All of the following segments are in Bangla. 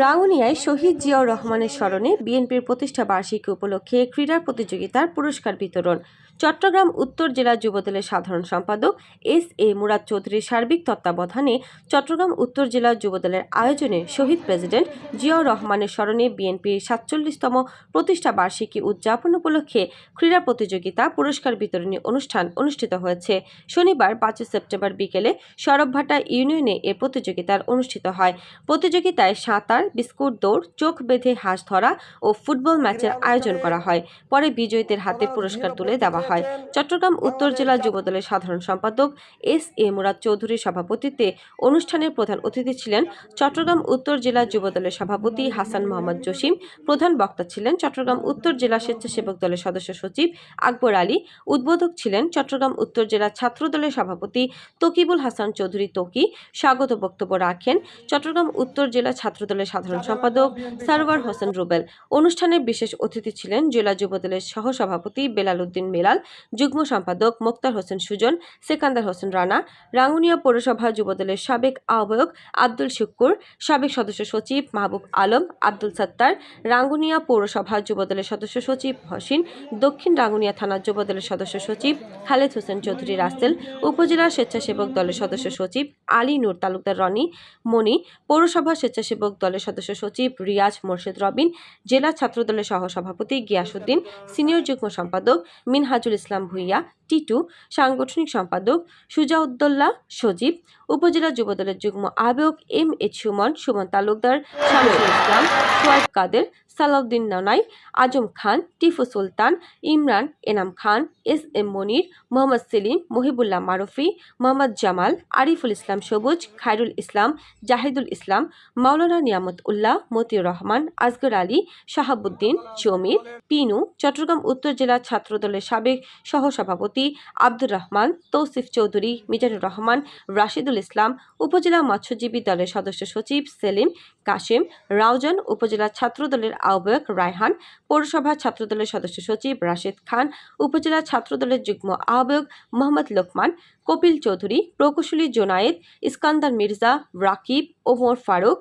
রাঙ্গুনিয়ায় শহীদ জিয়াউর রহমানের স্মরণে বিএনপির প্রতিষ্ঠা বার্ষিকী উপলক্ষে ক্রীড়া প্রতিযোগিতার পুরস্কার বিতরণ। চট্টগ্রাম উত্তর জেলা যুবদলের সাধারণ সম্পাদক এস.এ. মুরাদ চৌধুরীর সার্বিক তত্ত্বাবধানে চট্টগ্রাম উত্তর জেলা যুবদলের আয়োজনে শহীদ প্রেসিডেন্ট জিয়াউর রহমানের স্মরণে বিএনপির ৪৭তম প্রতিষ্ঠা বার্ষিকী উদযাপন উপলক্ষে ক্রীড়া প্রতিযোগিতা পুরস্কার বিতরণী অনুষ্ঠান অনুষ্ঠিত হয়েছে। শনিবার ৫ সেপ্টেম্বর বিকেলে সরবভাটা ইউনিয়নে এ প্রতিযোগিতার অনুষ্ঠিত হয়। প্রতিযোগিতায় সাঁতার, বিস্কুট দৌড়, চোখ বেঁধে হাঁস ধরা ও ফুটবল ম্যাচের আয়োজন করা হয়। পরে বিজয়ীদের হাতে পুরস্কার তুলে দেওয়া হয়। চট্টগ্রাম উত্তর জেলা যুবদলের সাধারণ সম্পাদক এস.এ. মুরাদ চৌধুরীর সভাপতিত্বে অনুষ্ঠানের প্রধান অতিথি ছিলেন চট্টগ্রাম উত্তর জেলা যুবদলের সভাপতি হাসান মোহাম্মদ জসিম। প্রধান বক্তা ছিলেন চট্টগ্রাম উত্তর জেলা স্বেচ্ছাসেবক দলের সদস্য সচিব আকবর আলী। উদ্বোধক ছিলেন চট্টগ্রাম উত্তর জেলা ছাত্র দলের সভাপতি তকিবুল হাসান চৌধুরী তকি। স্বাগত বক্তব্য রাখেন চট্টগ্রাম উত্তর জেলা ছাত্রদলের সাধারণ সম্পাদক সারওয়ার হোসেন রুবেল। অনুষ্ঠানে বিশেষ অতিথি ছিলেন জেলা যুবদলের সহসভাপতি বেলাল উদ্দিন মেলাল, যুগ্ম সম্পাদক মোক্তার হোসেন সুজন, সেকান্দার হোসেন রানা, রাঙ্গুনিয়া পৌরসভা যুবদলের সাবেক আহ্বায়ক আব্দুল শুক্কুর, সাবেক সদস্য সচিব মাহবুব আলম, আব্দুল সত্তার, রাঙ্গুনিয়া পৌরসভা যুবদলের সদস্য সচিব হসিন, দক্ষিণ রাঙ্গুনিয়া থানা যুবদলের সদস্য সচিব খালেদ হোসেন চৌধুরী রাসেল, উপজেলা স্বেচ্ছাসেবক দলের সদস্য সচিব আলী নূর তালুকদার রনি মনি, পৌরসভা স্বেচ্ছাসেবক দলের সদস্য সচিব রিয়াজ মোর্শেদ রবিন, জেলা ছাত্রদলের সহসভাপতি গিয়াসউদ্দিন, সিনিয়র যুগ্ম সম্পাদক মিনহাজুল ইসলাম ভুইয়া টিটু, সাংগঠনিক সম্পাদক সুজাউদ্দৌলা সজীব, উপজেলা যুবদলের যুগ্ম আহ্বায়ক এম.এইচ. সুমন, সুমন তালুকদার, শামসুল ইসলাম, সোয়াইব কাদের, সালাউদ্দিন নানাই, আজম খান, টিফু সুলতান, ইমরান, এনাম খান, এস.এম. মনির, মোহাম্মদ সেলিম, মহিবুল্লাহ মারুফি, মোহাম্মদ জামাল, আরিফুল ইসলাম সবুজ, খায়রুল ইসলাম, জাহিদুল ইসলাম, মাওলানা নিয়ামত উল্লাহ, মতিউর রহমান, আসগর আলী, শাহাবুদ্দিন, জমির, পিনু, চট্টগ্রাম উত্তর জেলা ছাত্রদলের সাবেক সহসভাপতি আব্দুর রহমান, তৌসিফ চৌধুরী, মিজানুর রহমান, রাশিদুল ইসলাম, উপজেলা মৎস্যজীবী দলের সদস্য সচিব সেলিম, কাশেম, রাউজান, উপজেলা ছাত্রদলের আহ্বায়ক রায়হান, পৌরসভা ছাত্রদলের সদস্য সচিব রাশেদ খান, উপজেলা ছাত্রদলের যুগ্ম আহ্বায়ক মোহাম্মদ লোকমান, কপিল চৌধুরী, প্রকৌশলী জোনায়েদ, ইস্কান্দার মির্জা, রাকিব, ওমর ফারুক,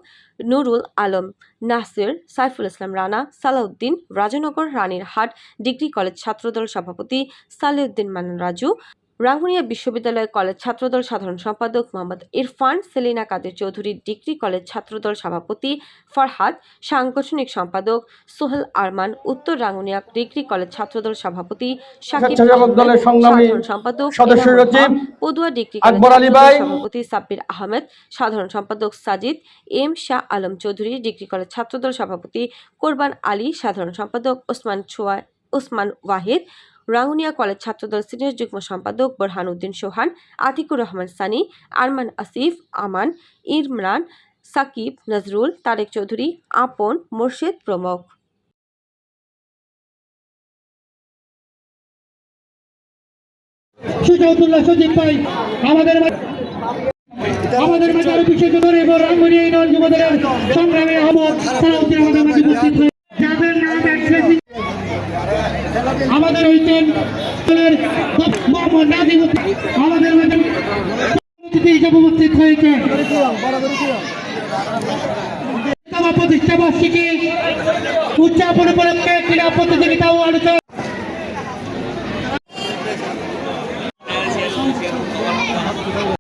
নুরুল আলম, নাসির, সাইফুল ইসলাম রানা, সালাউদ্দিন, রাজনগর রানীরহাট ডিগ্রি কলেজ ছাত্রদল সভাপতি সালেউদ্দিন মান্নান রাজু, রাঙ্গুনিয়া বিশ্ববিদ্যালয় কলেজ ছাত্রদল সাধারণ সম্পাদক মোহাম্মদ ইরফান, সেলিনা কাদের চৌধুরী ডিগ্রি কলেজ ছাত্রদল সভাপতি ফরহাদ, সাংগঠনিক সম্পাদক সোহেল আরমান, উত্তর রাঙ্গুনিয়া ডিগ্রি কলেজ ছাত্রদল সভাপতি সাকিব, সাধারণ সম্পাদক সদস্য সচিব পদুয়া ডিগ্রি কলেজ সভাপতি সাব্বির আহমেদ, সাধারণ সম্পাদক Sajid M Shah Alam Chowdhury degree college Chhatradal সভাপতি কোরবান আলী, সাধারণ সম্পাদক ওসমান ওয়াহিদ, রাঙ্গুনিয়া কলেজ ছাত্রদল সিনিয়র যুগ্ম সম্পাদক বোরহান উদ্দিন সোহান, আতিকুর রহমান সানি, আরমান আসিফ, আমান, ইমরান, সাকিব, নজরুল, তারেক চৌধুরী, আপন, মোর্শেদ প্রমুখ। আমাদের মাঝে আরো বিশেষ করে এবং রাঙ্গুনিয়া ইউনিয়ন যুবদলের সংগ্রামী আহ্বায়ক সালাউদ্দিন আমাদের মাঝে উপস্থিত হয়ে যাদের নাম আমাদের হইতেন মোহাম্মদ নাজিম আমাদের মাঝে হিসেবে উপস্থিত হয়েছে। প্রতিষ্ঠা বার্ষিকী উদযাপন উপলক্ষে ক্রীড়া প্রতিযোগিতা ও আলোচনা